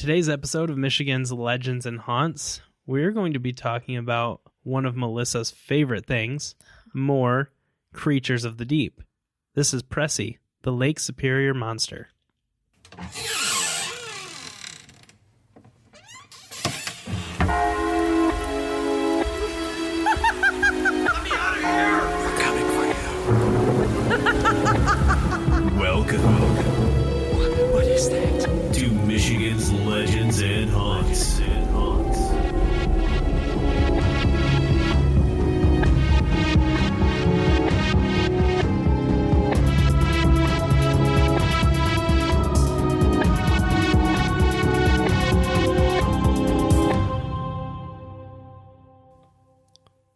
today's episode of Michigan's Legends and Haunts, we're going to be talking about one of Melissa's favorite things, more creatures of the deep. This is Pressie, the Lake Superior monster. Welcome. What is that? To Michigan's Legends and Haunts.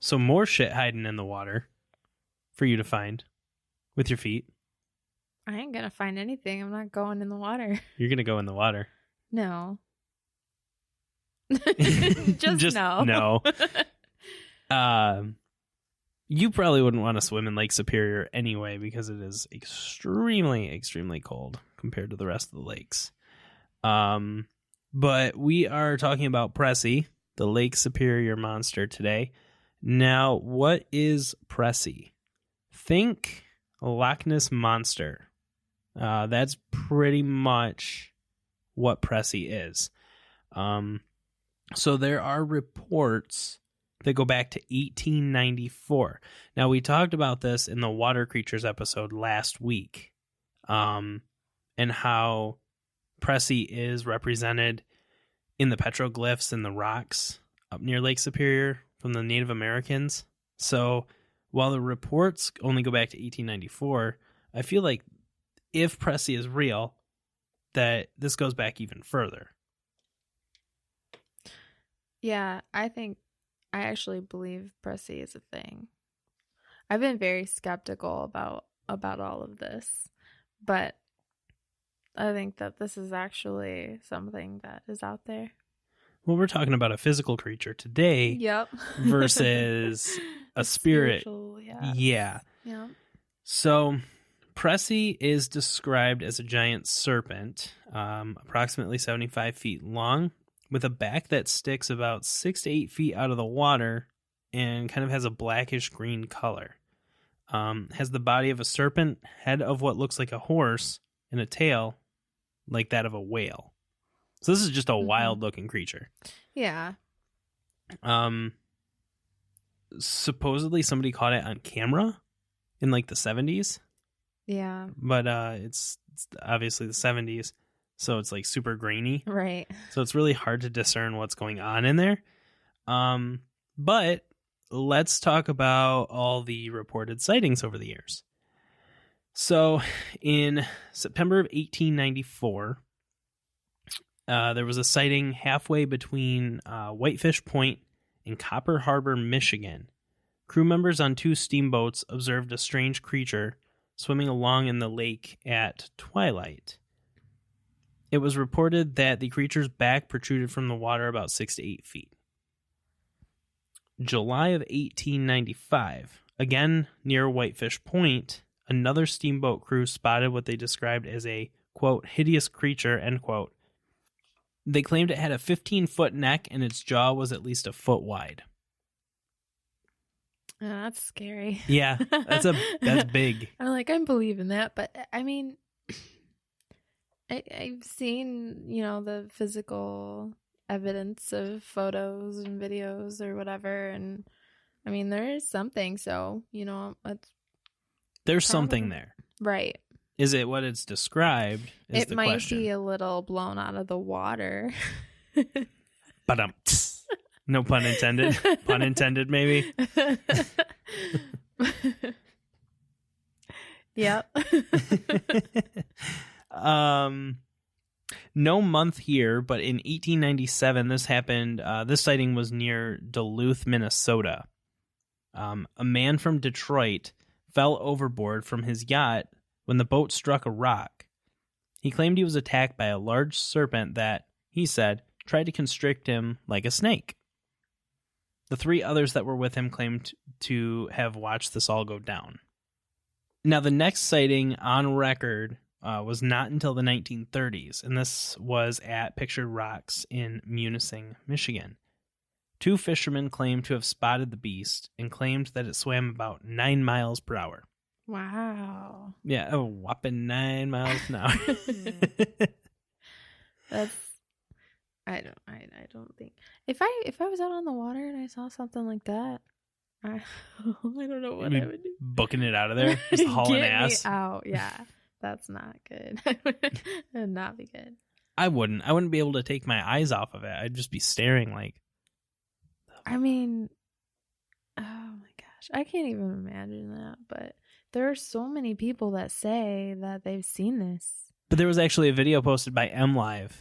So more shit hiding in the water for you to find with your feet. I ain't gonna find anything. I'm not going in the water. You're going to go in the water. No. Just no. No. You probably wouldn't want to swim in Lake Superior anyway because it is extremely, extremely cold compared to the rest of the lakes. But we are talking about Pressie, the Lake Superior monster today. Now, what is Pressie? Think Loch Ness Monster. That's pretty much what Pressie is. So there are reports that go back to 1894. Now, we talked about this in the Water Creatures episode last week, and how Pressie is represented in the petroglyphs and the rocks up near Lake Superior from the Native Americans. So while the reports only go back to 1894, I feel like if Pressie is real, that this goes back even further. Yeah, I actually believe Pressie is a thing. I've been very skeptical about all of this, but I think that this is actually something that is out there. Well, we're talking about a physical creature today. Yep. Versus a spirit. Yeah. Yeah. So Pressie is described as a giant serpent, approximately 75 feet long, with a back that sticks about 6 to 8 feet out of the water and kind of has a blackish green color. Has the body of a serpent, head of what looks like a horse, and a tail like that of a whale. So this is just a wild-looking creature. Yeah. Supposedly somebody caught it on camera in like the 70s. Yeah. But it's obviously the 70s, so it's like super grainy. Right. So it's really hard to discern what's going on in there. But let's talk about all the reported sightings over the years. So in September of 1894, there was a sighting halfway between Whitefish Point and Copper Harbor, Michigan. Crew members on 2 steamboats observed a strange creature swimming along in the lake at twilight. It was reported that the creature's back protruded from the water about 6 to 8 feet. July of 1895, again near Whitefish Point, another steamboat crew spotted what they described as a, quote, hideous creature, end quote. They claimed it had a 15-foot neck and its jaw was at least a foot wide. Oh, that's scary. Yeah, that's big. I'm believing that, but I mean, I've seen, the physical evidence of photos and videos or whatever, and I mean, there is something, so, there's something there. Right. Is it what it's described? Is it the might question. be a little blown out of the water. But no pun intended. Pun intended, maybe. Yep. No month here, but in 1897, this happened. This sighting was near Duluth, Minnesota. A man from Detroit fell overboard from his yacht when the boat struck a rock. He claimed he was attacked by a large serpent that, he said, tried to constrict him like a snake. The 3 others that were with him claimed to have watched this all go down. Now, the next sighting on record was not until the 1930s, and this was at Pictured Rocks in Munising, Michigan. 2 fishermen claimed to have spotted the beast and claimed that it swam about 9 miles per hour. Wow. Yeah, a whopping 9 miles an hour. That's I don't think if I was out on the water and I saw something like that, I don't know what I would do. Booking it out of there, just hauling Get ass. me out. Yeah, that's not good. It would not be good. I wouldn't be able to take my eyes off of it. I'd just be staring like. I mean, oh my gosh, I can't even imagine that. But there are so many people that say that they've seen this. But there was actually a video posted by MLive.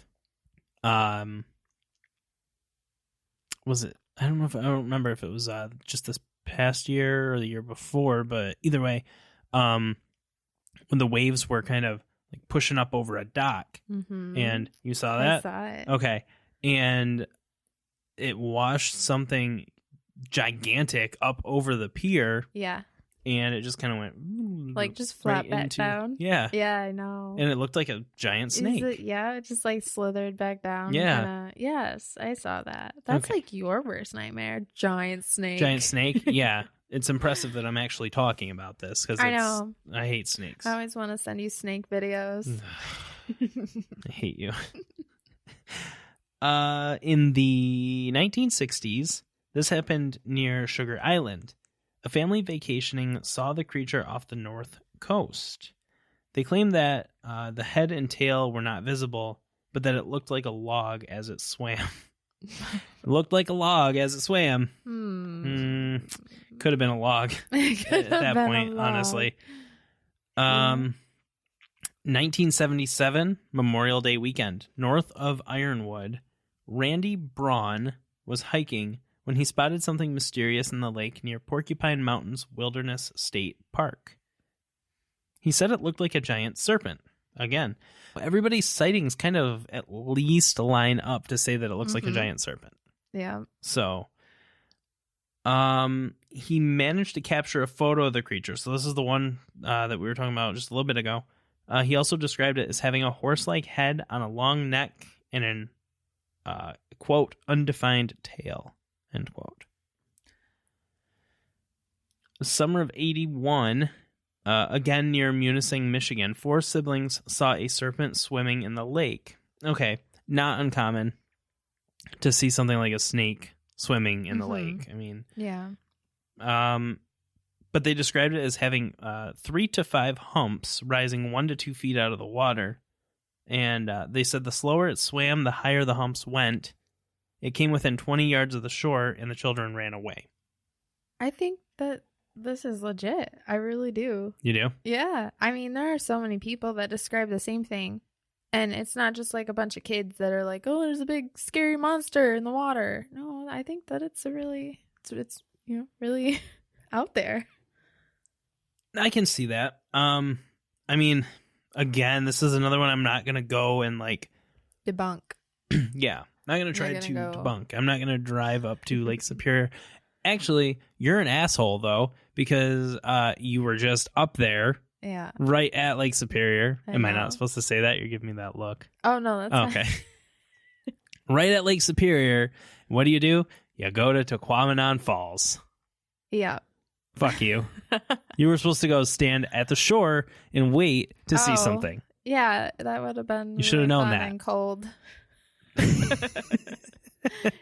Was it? I don't remember if it was just this past year or the year before, but either way, when the waves were kind of like pushing up over a dock, and you saw that? I saw it. Okay, and it washed something gigantic up over the pier. Yeah. And it just kind of went like just flat back down. Yeah. Yeah, I know. And it looked like a giant snake. It just like slithered back down. Yeah. Yes, I saw that. That's okay. like your worst nightmare. Giant snake. Giant snake? Yeah. It's impressive that I'm actually talking about this because I know. I hate snakes. I always want to send you snake videos. I hate you. In the 1960s, this happened near Sugar Island. A family vacationing saw the creature off the north coast. They claimed that the head and tail were not visible, but that it looked like a log as it swam. It looked like a log as it swam. Could have been a log at that point, honestly. 1977, Memorial Day weekend, north of Ironwood, Randy Braun was hiking when he spotted something mysterious in the lake near Porcupine Mountains Wilderness State Park. He said it looked like a giant serpent. Again, everybody's sightings kind of at least line up to say that it looks like a giant serpent. Yeah. So, he managed to capture a photo of the creature. So this is the one that we were talking about just a little bit ago. He also described it as having a horse-like head on a long neck and an, quote, undefined tail. End quote. The summer of 81, again near Munising, Michigan, 4 siblings saw a serpent swimming in the lake. Okay, not uncommon to see something like a snake swimming in the lake. I mean, yeah. But they described it as having 3 to 5 humps rising 1 to 2 feet out of the water. And they said the slower it swam, the higher the humps went. It came within 20 yards of the shore, and the children ran away. I think that this is legit. I really do. You do? Yeah. I mean, there are so many people that describe the same thing. And it's not just like a bunch of kids that are like, oh, there's a big scary monster in the water. No, I think that it's really out there. I can see that. I mean, again, this is another one I'm not going to go and like... debunk. Yeah. Not going to try to debunk. I'm not going to drive up to Lake Superior. Actually, you're an asshole, though, because you were just up there. Yeah. Right at Lake Superior. Am I not supposed to say that? You're giving me that look. Oh, no, that's okay. Right at Lake Superior. What do? You go to Tequamanon Falls. Yeah. Fuck you. You were supposed to go stand at the shore and wait to see something. Yeah, that would have been. You should have known that. And cold.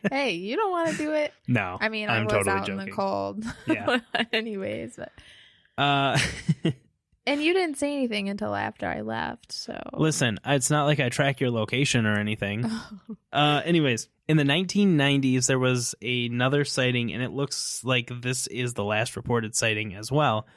Hey, you don't want to do it? No. I mean, I was totally out joking. In the cold. Yeah. Anyways, but. And you didn't say anything until after I left, so. Listen, it's not like I track your location or anything. Anyways, in the 1990s, there was another sighting, and it looks like this is the last reported sighting as well.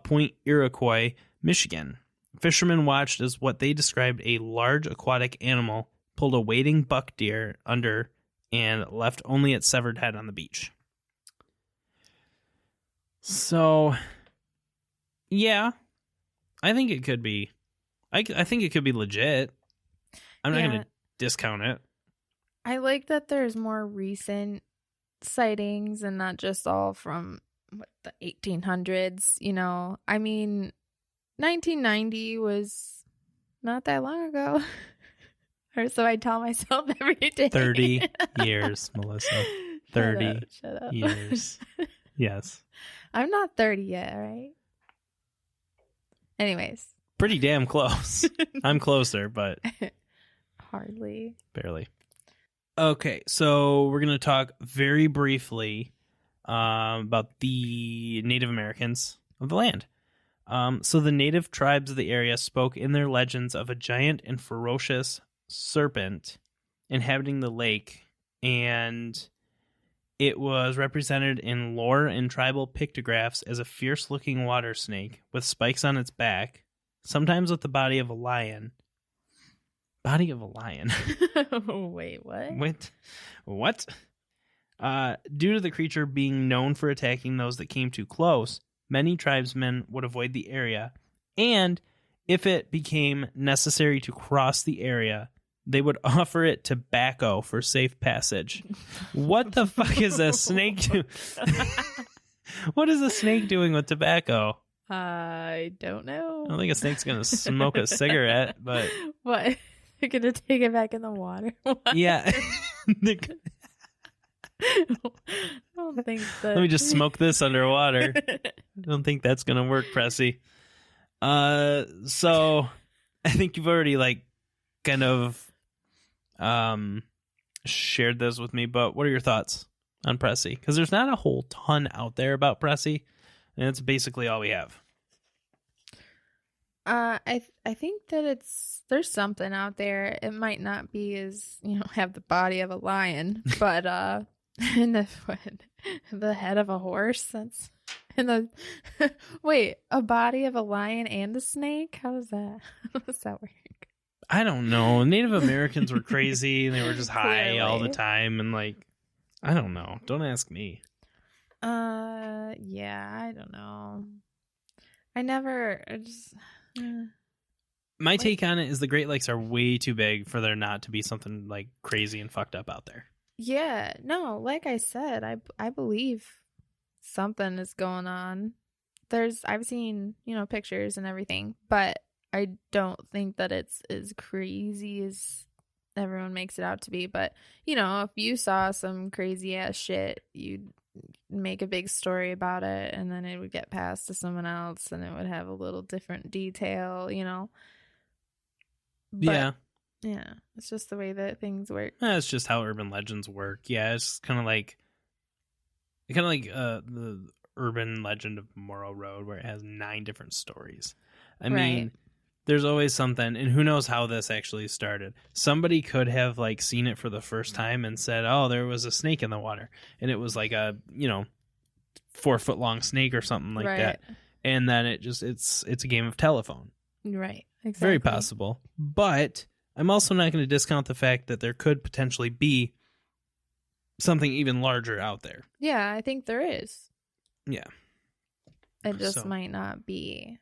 Point Iroquois, Michigan. Fishermen watched as what they described a large aquatic animal pulled a waiting buck deer under and left only its severed head on the beach. So, yeah, I think it could be. I think it could be legit. I'm not going to discount it. I like that there's more recent sightings and not just all from the 1800s. You know, I mean, 1990 was not that long ago. Or so I tell myself every day. 30 years, Melissa. 30 Shut up. years. Yes. I'm not 30 yet, all right? Anyways. Pretty damn close. I'm closer, but hardly. Barely. Okay, so we're going to talk very briefly about the Native Americans of the land. So the native tribes of the area spoke in their legends of a giant and ferocious serpent inhabiting the lake, and it was represented in lore and tribal pictographs as a fierce-looking water snake with spikes on its back, sometimes with the body of a lion. Body of a lion? Wait, what? What? Due to the creature being known for attacking those that came too close, many tribesmen would avoid the area, and if it became necessary to cross the area, they would offer it tobacco for safe passage. What the fuck is a snake doing? What is a snake doing with tobacco? I don't know. I don't think a snake's going to smoke a cigarette, but... What? They're going to take it back in the water? What? Yeah. I don't think that... Let me just smoke this underwater. I don't think that's going to work, Pressie. So I think you've already kind of shared this with me, but what are your thoughts on Pressie? Because there's not a whole ton out there about Pressie, and it's basically all we have. I think that there's something out there. It might not be as, have the body of a lion, but and the head of a horse. That's and the wait, a body of a lion and a snake. How does that work? I don't know. Native Americans were crazy, and they were just high Clearly. all the time, and I don't know. Don't ask me. Yeah, I don't know. My take on it is the Great Lakes are way too big for there not to be something crazy and fucked up out there. Yeah, no, like I said, I believe something is going on. I've seen, pictures and everything, but I don't think that it's as crazy as everyone makes it out to be. But, if you saw some crazy ass shit, you'd make a big story about it, and then it would get passed to someone else, and it would have a little different detail, But, yeah, it's just the way that things work. That's just how urban legends work. Yeah, it's kind of like the urban legend of Morrow Road, where it has 9 different stories. I mean, there's always something, and who knows how this actually started. Somebody could have seen it for the first time and said, "Oh, there was a snake in the water," and it was a 4-foot long snake or something like that. And then it's a game of telephone. Right. Exactly. Very possible. But I'm also not going to discount the fact that there could potentially be something even larger out there. Yeah, I think there is. Yeah. It just might not be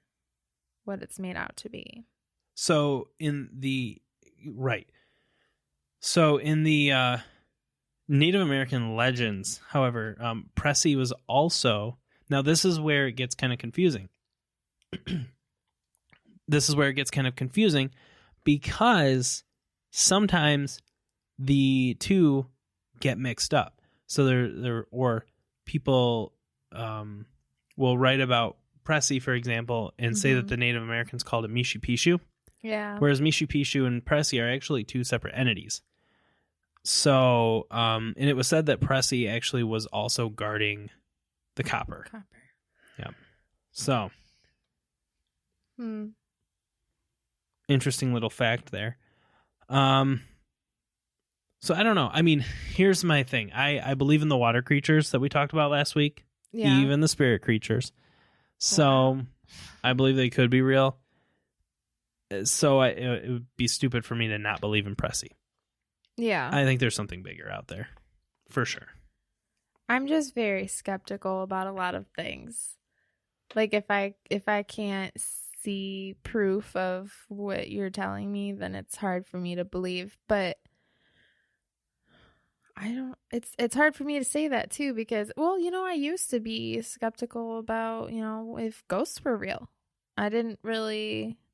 what it's made out to be. So in the Native American legends, however, Pressie was also, now this is where it gets kind of confusing. Because sometimes the two get mixed up. So or people will write about Pressie, for example, and say that the Native Americans called it Mishu Pishu. Yeah. Whereas Mishu Pishu and Pressie are actually 2 separate entities. So, and it was said that Pressie actually was also guarding the copper. Yep. So. Interesting little fact there. So I don't know. I mean, here's my thing. I believe in the water creatures that we talked about last week. Yeah. Even the spirit creatures. So I believe they could be real. So it would be stupid for me to not believe in Pressie. Yeah. I think there's something bigger out there. For sure. I'm just very skeptical about a lot of things. If I can't see proof of what you're telling me, then it's hard for me to believe. But it's hard for me to say that too, because I used to be skeptical about, if ghosts were real.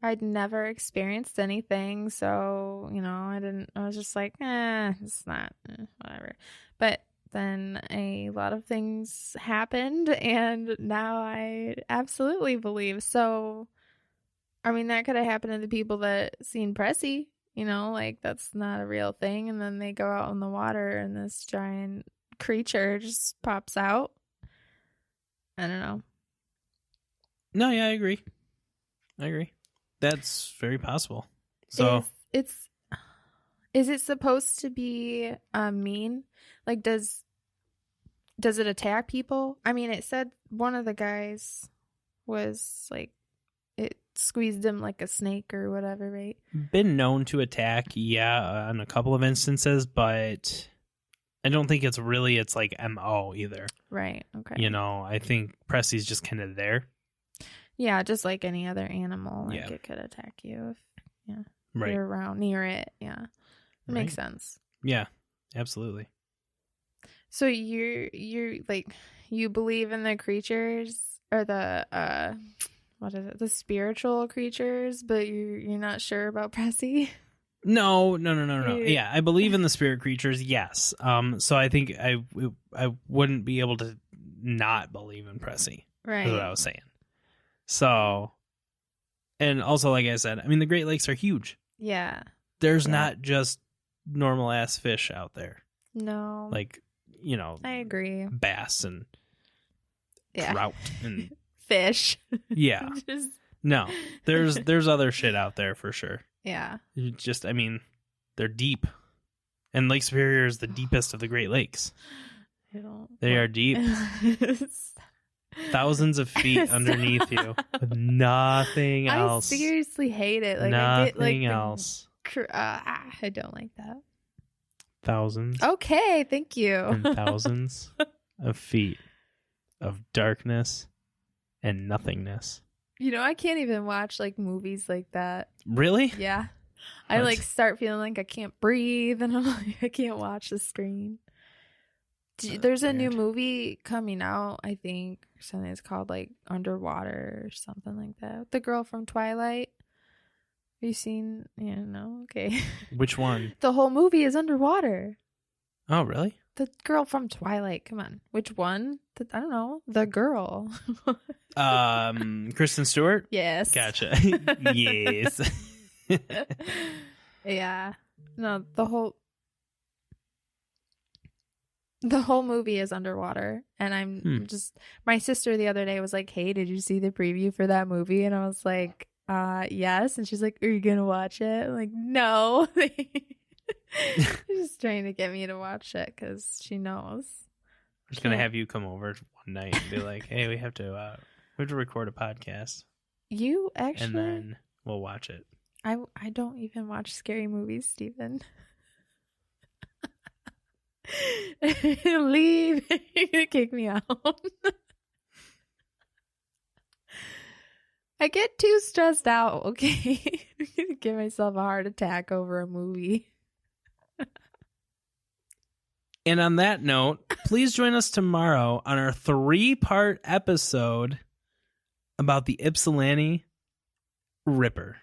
I'd never experienced anything. So, I was just like, it's not, whatever. But then a lot of things happened and now I absolutely believe. So, I mean, that could have happened to the people that seen Pressie, like that's not a real thing. And then they go out in the water and this giant creature just pops out. I don't know. No, yeah, I agree. That's very possible. So is it supposed to be mean? Like, does it attack people? I mean, it said one of the guys was like, it squeezed him like a snake or whatever, right? been known to attack, yeah, on a couple of instances, but I don't think it's like MO either. Right. Okay. I think Pressie's just kind of there. Yeah, just like any other animal, like Yeah. it could attack you if Right. you're around near it. Yeah, it makes Right. sense. Yeah, absolutely. So you're like, you believe in the creatures or the what is it, the spiritual creatures, but you're not sure about Pressie. No. You- Yeah, I believe in the spirit creatures. Yes. So I think I wouldn't be able to not believe in Pressie. Right. Is what I was saying. So, and also, like I said, I mean, the Great Lakes are huge. Yeah. There's Yeah. not just normal ass fish out there, No. like I agree. bass and Yeah. trout and Fish. yeah. Just, No, there's other shit out there for sure. yeah. I mean, they're deep, and Lake Superior is the deepest of the Great Lakes. I don't. They are deep, thousands of feet underneath you, with nothing else. I seriously hate it. Like nothing I get like else. I don't like that. Thousands Okay, thank you. and thousands of feet of darkness and nothingness. I can't even watch like movies like that. Really? Yeah. I What? like start feeling like I can't breathe and I'm like, I can't watch the screen. There's a new weird. movie coming out, I think. Something it's called like Underwater or something like that. The girl from Twilight. Have you seen? Yeah, no? Okay. Which one? The whole movie is underwater. Oh, really? The girl from Twilight. Come on. Which one? I don't know. The girl. Kristen Stewart? Yes. Gotcha. Yes. Yeah. No, the whole movie is underwater, and I'm just, my sister the other day was like, hey, did you see the preview for that movie? And I was like, yes. And she's like, are you gonna watch it? I'm like, no. She's just trying to get me to watch it because she knows. I'm just gonna have you come over one night and be like, hey, we have to record a podcast, You actually, and then we'll watch it. I don't even watch scary movies, Stephen. Leave. You're gonna kick me out. I get too stressed out, okay? I'm gonna give myself a heart attack over a movie. And on that note, please join us tomorrow on our 3-part episode about the Ypsilanti Ripper.